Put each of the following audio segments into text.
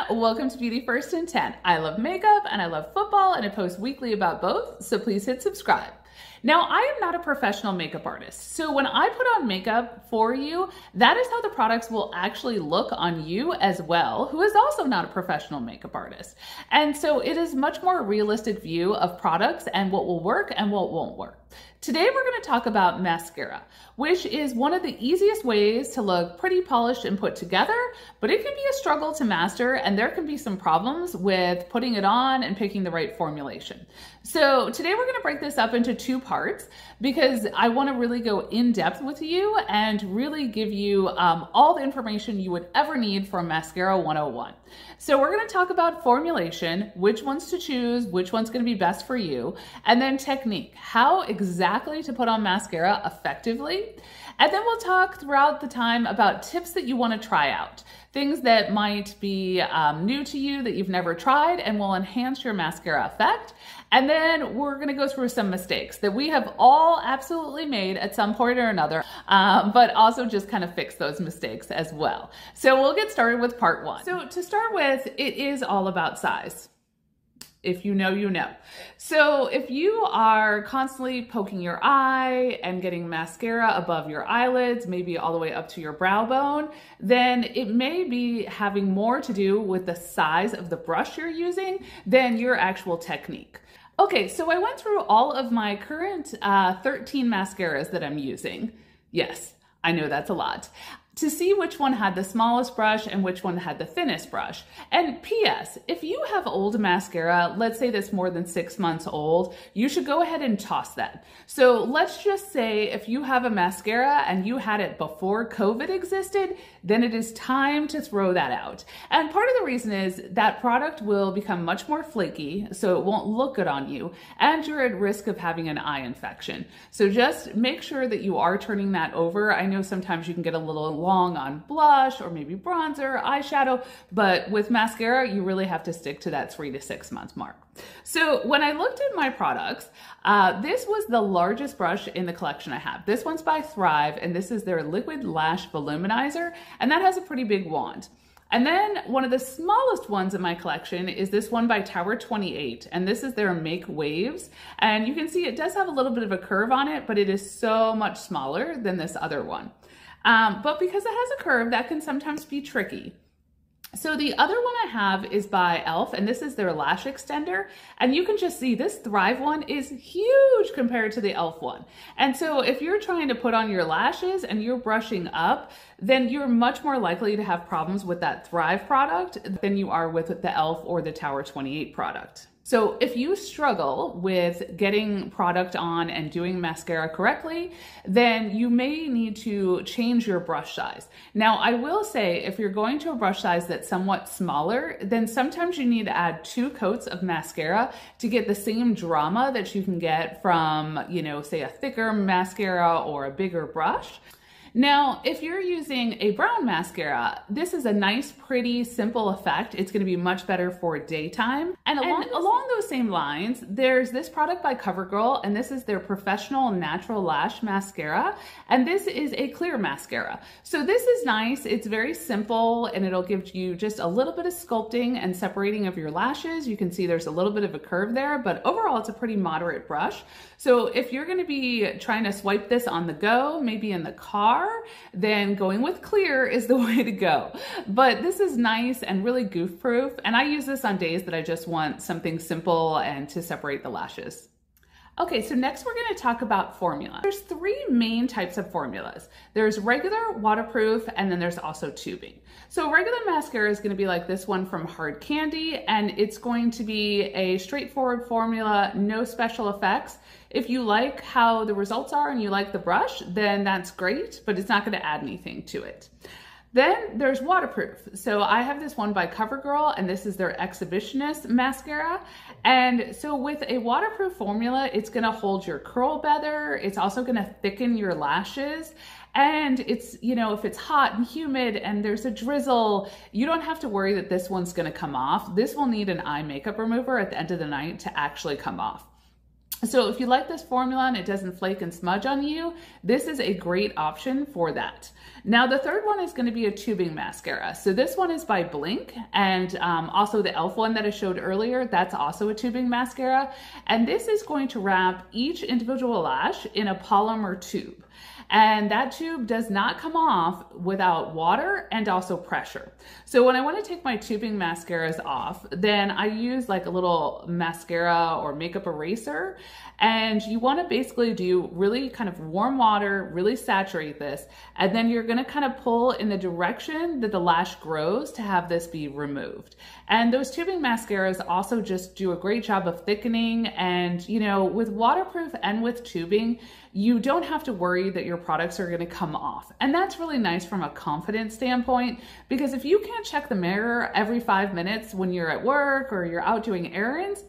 welcome to Beauty First and 10. I love makeup and I love football and I post weekly about both, so please hit subscribe. Now, I am not a professional makeup artist, so when I put on makeup for you, that is how the products will actually look on you as well, who is also not a professional makeup artist. And so it is much more a realistic view of products and what will work and what won't work. Today, we're going to talk about mascara, which is one of the easiest ways to look pretty polished and put together, but it can be a struggle to master and there can be some problems with putting it on and picking the right formulation. So today we're going to break this up into two parts because I want to really go in depth with you and really give you all the information you would ever need for Mascara 101. So we're going to talk about formulation, which ones to choose, which one's going to be best for you, and then technique, how exactly to put on mascara effectively. And then we'll talk throughout the time about tips that you want to try out, things that might be new to you that you've never tried and will enhance your mascara effect. And then we're going to go through some mistakes that we have all absolutely made at some point or another, but also just kind of fix those mistakes as well. So we'll get started with part one. So to start with, it is all about size. If you know, you know. So if you are constantly poking your eye and getting mascara above your eyelids, maybe all the way up to your brow bone, then it may be having more to do with the size of the brush you're using than your actual technique. Okay, so I went through all of my current 13 mascaras that I'm using. Yes, I know that's a lot. To see which one had the smallest brush and which one had the thinnest brush. And P.S., if you have old mascara, let's say that's more than 6 months old, you should go ahead and toss that. So let's just say if you have a mascara and you had it before COVID existed, then it is time to throw that out. And part of the reason is that product will become much more flaky, so it won't look good on you, and you're at risk of having an eye infection. So just make sure that you are turning that over. I know sometimes you can get a little long on blush or maybe bronzer, eyeshadow, but with mascara, you really have to stick to that 3 to 6 month mark. So when I looked at my products, this was the largest brush in the collection I have. This one's by Thrive, and this is their Liquid Lash Volumizer, and that has a pretty big wand. And then one of the smallest ones in my collection is this one by Tower 28, and this is their Make Waves. And you can see it does have a little bit of a curve on it, but it is so much smaller than this other one. But because it has a curve, that can sometimes be tricky. So the other one I have is by e.l.f. and this is their lash extender. And you can just see this Thrive one is huge compared to the e.l.f. one. And so if you're trying to put on your lashes and you're brushing up, then you're much more likely to have problems with that Thrive product than you are with the e.l.f. or the Tower 28 product. So if you struggle with getting product on and doing mascara correctly, then you may need to change your brush size. Now, I will say if you're going to a brush size that's somewhat smaller, then sometimes you need to add 2 coats of mascara to get the same drama that you can get from, you know, say a thicker mascara or a bigger brush. Now, if you're using a brown mascara, this is a nice, pretty, simple effect. It's going to be much better for daytime. And along those same lines, there's this product by CoverGirl, and this is their Professional Natural Lash Mascara. And this is a clear mascara. So this is nice. It's very simple, and it'll give you just a little bit of sculpting and separating of your lashes. You can see there's a little bit of a curve there, but overall, it's a pretty moderate brush. So if you're going to be trying to swipe this on the go, maybe in the car, then going with clear is the way to go. But this is nice and really goof proof. And I use this on days that I just want something simple and to separate the lashes. Okay, so next we're going to talk about formula. There's 3 main types of formulas. There's regular, waterproof, and then there's also tubing. So regular mascara is going to be like this one from Hard Candy, and it's going to be a straightforward formula, no special effects. If you like how the results are and you like the brush, then that's great, but it's not going to add anything to it. Then there's waterproof. So I have this one by CoverGirl, and this is their Exhibitionist mascara. And so with a waterproof formula, it's gonna hold your curl better. It's also gonna thicken your lashes. And it's, you know, if it's hot and humid and there's a drizzle, you don't have to worry that this one's gonna come off. This will need an eye makeup remover at the end of the night to actually come off. So if you like this formula and it doesn't flake and smudge on you, this is a great option for that. Now the third one is going to be a tubing mascara. So this one is by Blink, and also the e.l.f. one that I showed earlier, that's also a tubing mascara. And this is going to wrap each individual lash in a polymer tube. And that tube does not come off without water and also pressure. So when I want to take my tubing mascaras off, then I use like a little mascara or makeup eraser. And you want to basically do really kind of warm water, really saturate this. And then you're going to kind of pull in the direction that the lash grows to have this be removed. And those tubing mascaras also just do a great job of thickening. And, you know, with waterproof and with tubing, you don't have to worry that your products are going to come off. And that's really nice from a confidence standpoint, because if you can't check the mirror every 5 minutes when you're at work or you're out doing errands,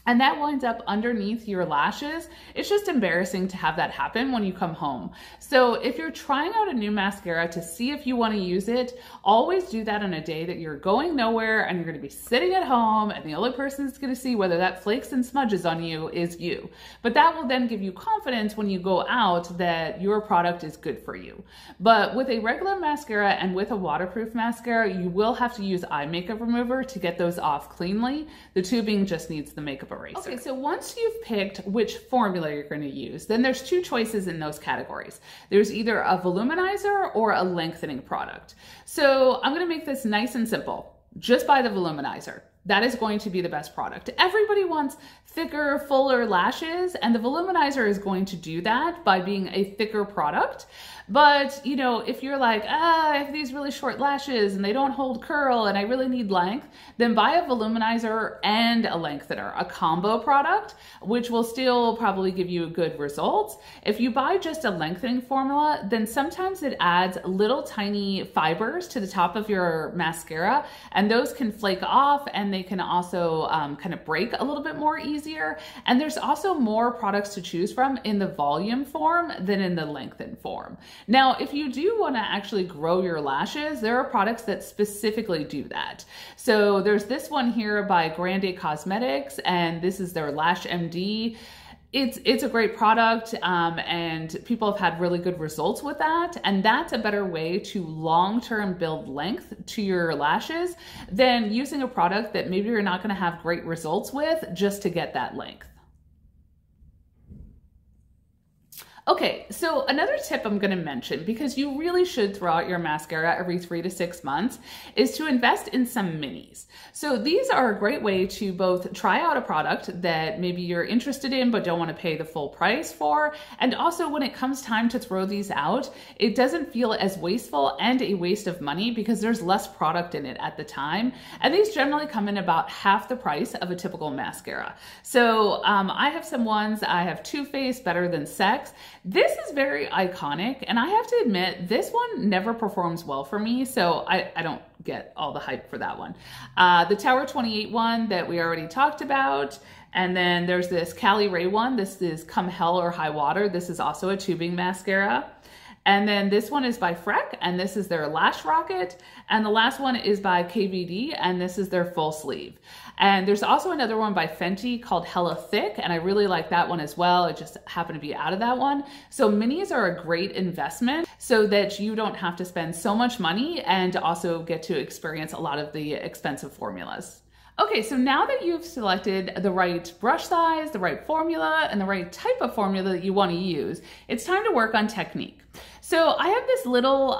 and that winds up underneath your lashes, it's just embarrassing to have that happen when you come home. So if you're trying out a new mascara to see if you want to use it, always do that on a day that you're going nowhere and you're going to be sitting at home, and the only person that's going to see whether that flakes and smudges on you is you. But that will then give you confidence when you go out that your product is good for you. But with a regular mascara and with a waterproof mascara, you will have to use eye makeup remover to get those off cleanly. The tubing just needs the makeup eraser. Okay, so once you've picked which formula you're going to use, then there's two choices in those categories. There's either a voluminizer or a lengthening product. So I'm going to make this nice and simple. Just buy the voluminizer. That is going to be the best product. Everybody wants thicker, fuller lashes, and the voluminizer is going to do that by being a thicker product. But, you know, if you're like, I have these really short lashes and they don't hold curl and I really need length, then buy a voluminizer and a lengthener, a combo product, which will still probably give you good results. If you buy just a lengthening formula, then sometimes it adds little tiny fibers to the top of your mascara, and those can flake off, and they can also kind of break a little bit more easier. And there's also more products to choose from in the volume form than in the lengthen form. Now, if you do want to actually grow your lashes, there are products that specifically do that. So there's this one here by Grande Cosmetics, and this is their Lash MD. It's a great product, and people have had really good results with that. And that's a better way to long-term build length to your lashes than using a product that maybe you're not going to have great results with just to get that length. Okay, so another tip I'm going to mention, because you really should throw out your mascara every 3 to 6 months, is to invest in some minis. So these are a great way to both try out a product that maybe you're interested in but don't want to pay the full price for, and also when it comes time to throw these out, it doesn't feel as wasteful and a waste of money because there's less product in it at the time. And these generally come in about half the price of a typical mascara. So I have some ones. I have Too Faced Better Than Sex. This is very iconic, and I have to admit, this one never performs well for me, so I don't get all the hype for that one. The Tower 28 one that we already talked about, and then there's this Cali Ray one. This is Come Hell or High Water. This is also a tubing mascara. And then this one is by Freck, and this is their Lash Rocket. And the last one is by KVD, and this is their Full Sleeve. And there's also another one by Fenty called Hella Thick, and I really like that one as well. It just happened to be out of that one. So minis are a great investment so that you don't have to spend so much money and also get to experience a lot of the expensive formulas. Okay, so now that you've selected the right brush size, the right formula, and the right type of formula that you want to use, it's time to work on technique. So I have this little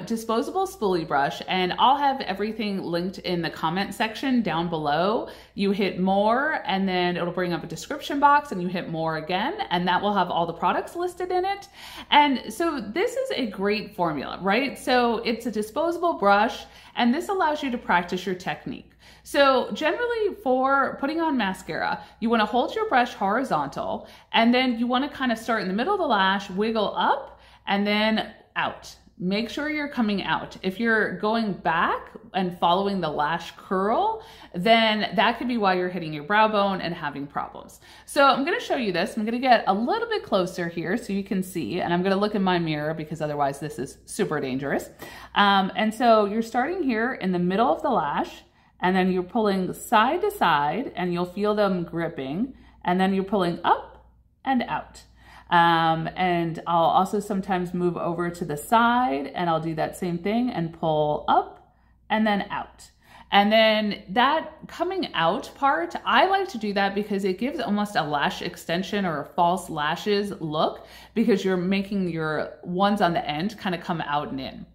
disposable spoolie brush, and I'll have everything linked in the comment section down below. You hit more, and then it'll bring up a description box, and you hit more again, and that will have all the products listed in it. And so this is a great formula, right? So it's a disposable brush, and this allows you to practice your technique. So generally for putting on mascara, you want to hold your brush horizontal, and then you want to kind of start in the middle of the lash, wiggle up, and then out. Make sure you're coming out. If you're going back and following the lash curl, then that could be why you're hitting your brow bone and having problems. So I'm going to show you this. I'm going to get a little bit closer here so you can see, and I'm going to look in my mirror because otherwise this is super dangerous. And so you're starting here in the middle of the lash, and then you're pulling side to side, and you'll feel them gripping, and then you're pulling up, and out. And I'll also sometimes move over to the side and I'll do that same thing and pull up and then out. And then that coming out part, I like to do that because it gives almost a lash extension or a false lashes look, because you're making your ones on the end kind of come out and in.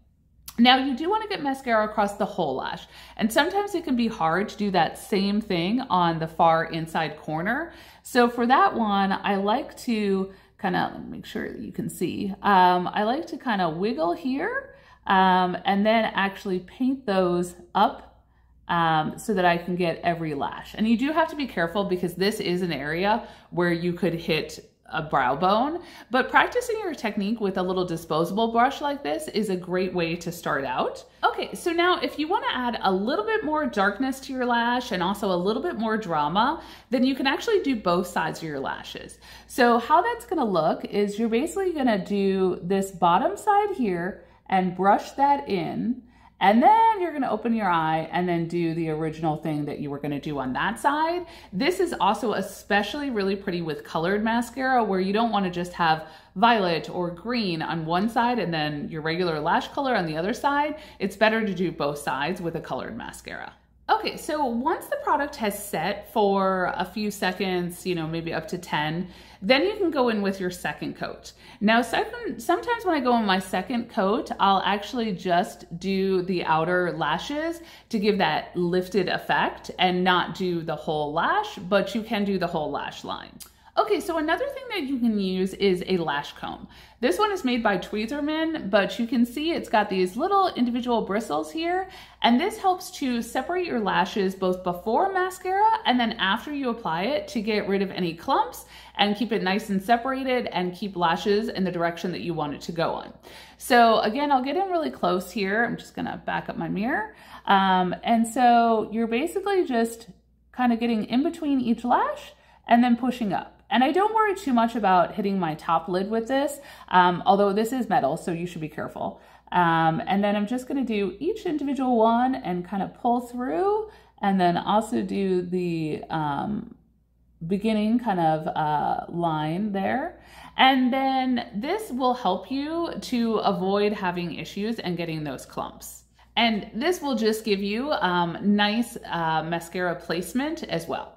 Now you do want to get mascara across the whole lash, and sometimes it can be hard to do that same thing on the far inside corner. So for that one, I like to kind of make sure that you can see. I like to kind of wiggle here and then actually paint those up so that I can get every lash. And you do have to be careful because this is an area where you could hit a brow bone, but practicing your technique with a little disposable brush like this is a great way to start out. Okay, so now if you want to add a little bit more darkness to your lash and also a little bit more drama, then you can actually do both sides of your lashes. So how that's going to look is you're basically going to do this bottom side here and brush that in. And then you're gonna open your eye and then do the original thing that you were gonna do on that side. This is also especially really pretty with colored mascara, where you don't wanna just have violet or green on one side and then your regular lash color on the other side. It's better to do both sides with a colored mascara. Okay, so once the product has set for a few seconds, maybe up to 10, then you can go in with your second coat. Now, sometimes when I go in my second coat, I'll actually just do the outer lashes to give that lifted effect and not do the whole lash, but you can do the whole lash line. Okay, so another thing that you can use is a lash comb. This one is made by Tweezerman, but you can see it's got these little individual bristles here, and this helps to separate your lashes both before mascara and then after you apply it to get rid of any clumps and keep it nice and separated and keep lashes in the direction that you want it to go on. So again, I'll get in really close here. I'm just gonna back up my mirror. And so you're basically just kind of getting in between each lash and then pushing up. And I don't worry too much about hitting my top lid with this, although this is metal, so you should be careful. And then I'm just gonna do each individual one and kind of pull through, and then also do the beginning kind of line there. And then this will help you to avoid having issues and getting those clumps. And this will just give you nice mascara placement as well.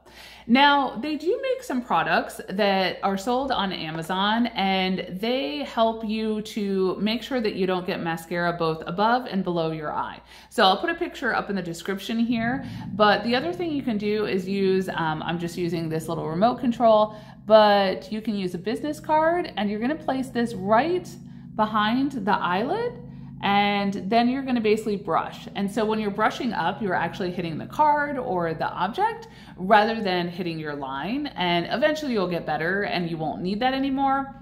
Now, they do make some products that are sold on Amazon, and they help you to make sure that you don't get mascara both above and below your eye. So I'll put a picture up in the description here, but the other thing you can do is use, I'm just using this little remote control, but you can use a business card, and you're gonna place this right behind the eyelid, and then you're gonna basically brush. And so when you're brushing up, you're actually hitting the card or the object rather than hitting your line. And eventually you'll get better and you won't need that anymore.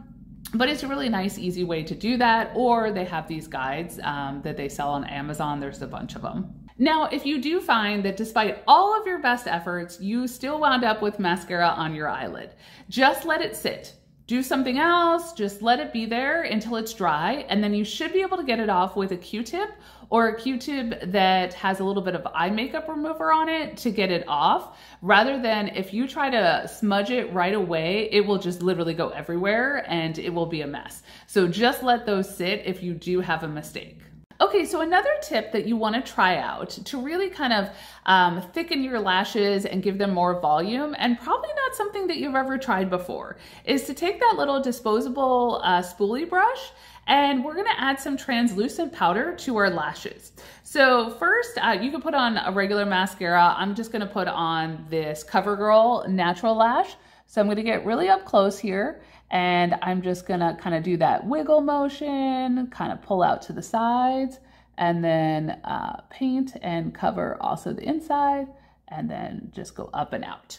But it's a really nice, easy way to do that. Or they have these guides that they sell on Amazon. There's a bunch of them. Now, if you do find that despite all of your best efforts, you still wound up with mascara on your eyelid, just let it sit. Do something else, just let it be there until it's dry, and then you should be able to get it off with a Q-tip or a Q-tip that has a little bit of eye makeup remover on it to get it off, rather than if you try to smudge it right away, it will just literally go everywhere and it will be a mess. So just let those sit if you do have a mistake. Okay, so another tip that you want to try out to really kind of thicken your lashes and give them more volume, and probably not something that you've ever tried before, is to take that little disposable spoolie brush, and we're going to add some translucent powder to our lashes. So first, you can put on a regular mascara. I'm just going to put on this CoverGirl Natural Lash. So I'm going to get really up close here, and I'm just going to kind of do that wiggle motion, kind of pull out to the sides, and then paint and cover also the inside, and then just go up and out.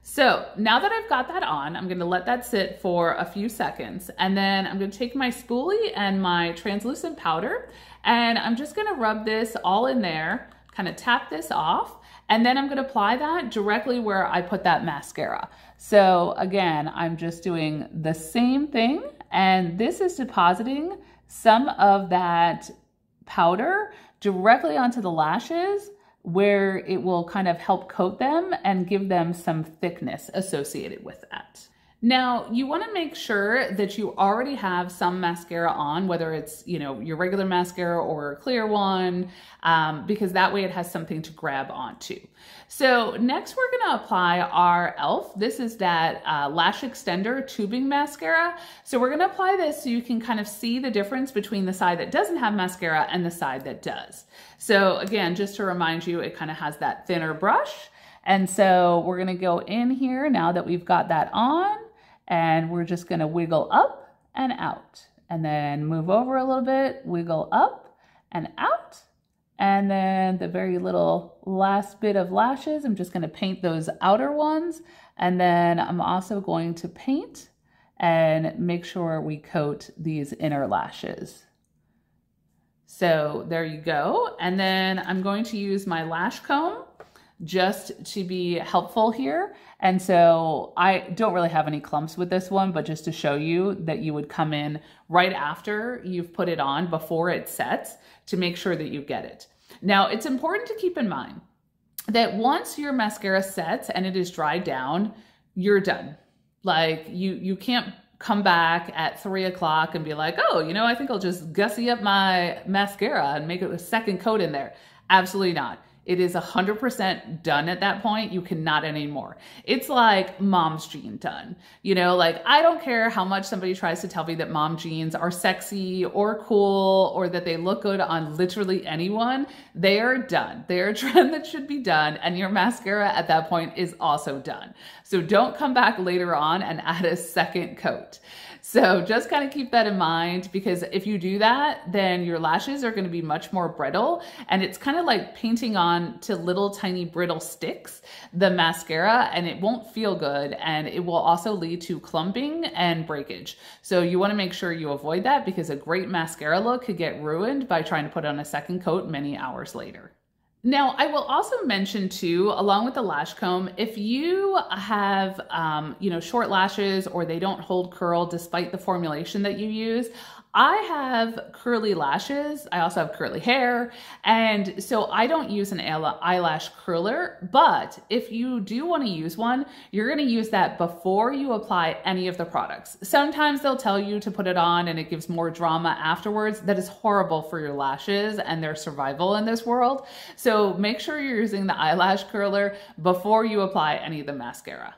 So now that I've got that on, I'm going to let that sit for a few seconds, and then I'm going to take my spoolie and my translucent powder, and I'm just going to rub this all in there, kind of tap this off, and then I'm going to apply that directly where I put that mascara. So again, I'm just doing the same thing, and this is depositing some of that powder directly onto the lashes where it will kind of help coat them and give them some thickness associated with that. Now, you want to make sure that you already have some mascara on, whether it's, your regular mascara or a clear one, because that way it has something to grab onto. So next we're going to apply our e.l.f. This is that Lash Extender Tubing Mascara. So we're going to apply this so you can kind of see the difference between the side that doesn't have mascara and the side that does. So again, just to remind you, it kind of has that thinner brush. And so we're going to go in here now that we've got that on. And we're just going to wiggle up and out, and then move over a little bit, wiggle up and out. And then the very little last bit of lashes, I'm just going to paint those outer ones. And then I'm also going to paint and make sure we coat these inner lashes. So there you go. And then I'm going to use my lash comb just to be helpful here. And so I don't really have any clumps with this one, but just to show you that you would come in right after you've put it on before it sets to make sure that you get it. Now, it's important to keep in mind that once your mascara sets and it is dried down, you're done. Like you can't come back at 3 o'clock and be like, oh, I think I'll just gussy up my mascara and make it a second coat in there. Absolutely not. It is 100% done at that point. You cannot anymore. It's like mom's jean done. I don't care how much somebody tries to tell me that mom jeans are sexy or cool or that they look good on literally anyone. They are done. They are a trend that should be done. And your mascara at that point is also done. So don't come back later on and add a second coat. So just kind of keep that in mind, because if you do that, then your lashes are going to be much more brittle, and it's kind of like painting on to little tiny brittle sticks the mascara, and it won't feel good, and it will also lead to clumping and breakage. So you want to make sure you avoid that, because a great mascara look could get ruined by trying to put on a second coat many hours later. Now, I will also mention too, along with the lash comb, if you have, short lashes or they don't hold curl despite the formulation that you use, I have curly lashes. I also have curly hair. And so I don't use an eyelash curler, but if you do want to use one, you're going to use that before you apply any of the products. Sometimes they'll tell you to put it on and it gives more drama afterwards. That is horrible for your lashes and their survival in this world. So make sure you're using the eyelash curler before you apply any of the mascara.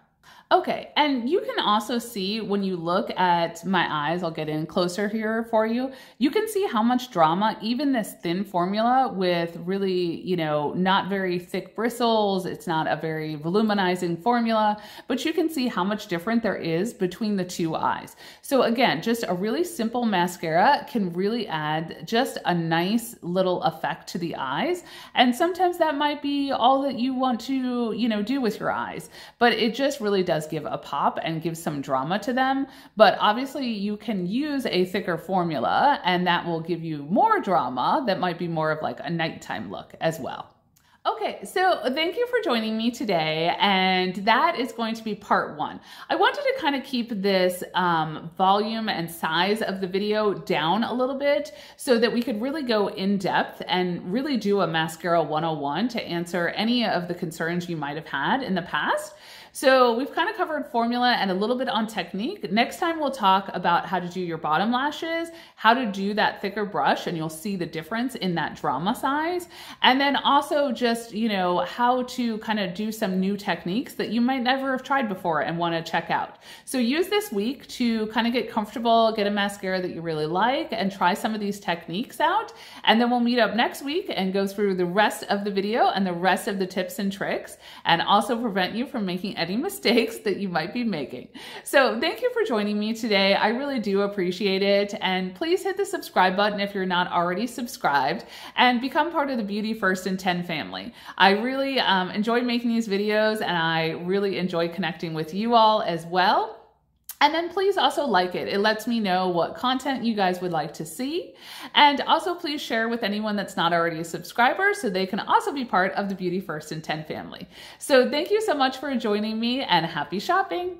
Okay, and you can also see when you look at my eyes, I'll get in closer here for you, you can see how much drama even this thin formula with really, not very thick bristles, it's not a very volumizing formula, but you can see how much different there is between the two eyes. So again, just a really simple mascara can really add just a nice little effect to the eyes. And sometimes that might be all that you want to, do with your eyes, but it just really does give a pop and give some drama to them. But obviously you can use a thicker formula and that will give you more drama that might be more of like a nighttime look as well. Okay, so thank you for joining me today, and that is going to be part 1. I wanted to kind of keep this volume and size of the video down a little bit so that we could really go in depth and really do a Mascara 101 to answer any of the concerns you might have had in the past. So we've kind of covered formula and a little bit on technique. Next time we'll talk about how to do your bottom lashes, how to do that thicker brush, and you'll see the difference in that drama size. And then also just, how to kind of do some new techniques that you might never have tried before and want to check out. So use this week to kind of get comfortable, get a mascara that you really like, and try some of these techniques out. And then we'll meet up next week and go through the rest of the video and the rest of the tips and tricks, and also prevent you from making any mistakes that you might be making. So thank you for joining me today. I really do appreciate it. And please hit the subscribe button if you're not already subscribed and become part of the Beauty First in 10 family. I really enjoy making these videos, and I really enjoy connecting with you all as well. And then please also like it. It lets me know what content you guys would like to see. And also please share with anyone that's not already a subscriber so they can also be part of the Beauty First in 10 family. So thank you so much for joining me, and happy shopping.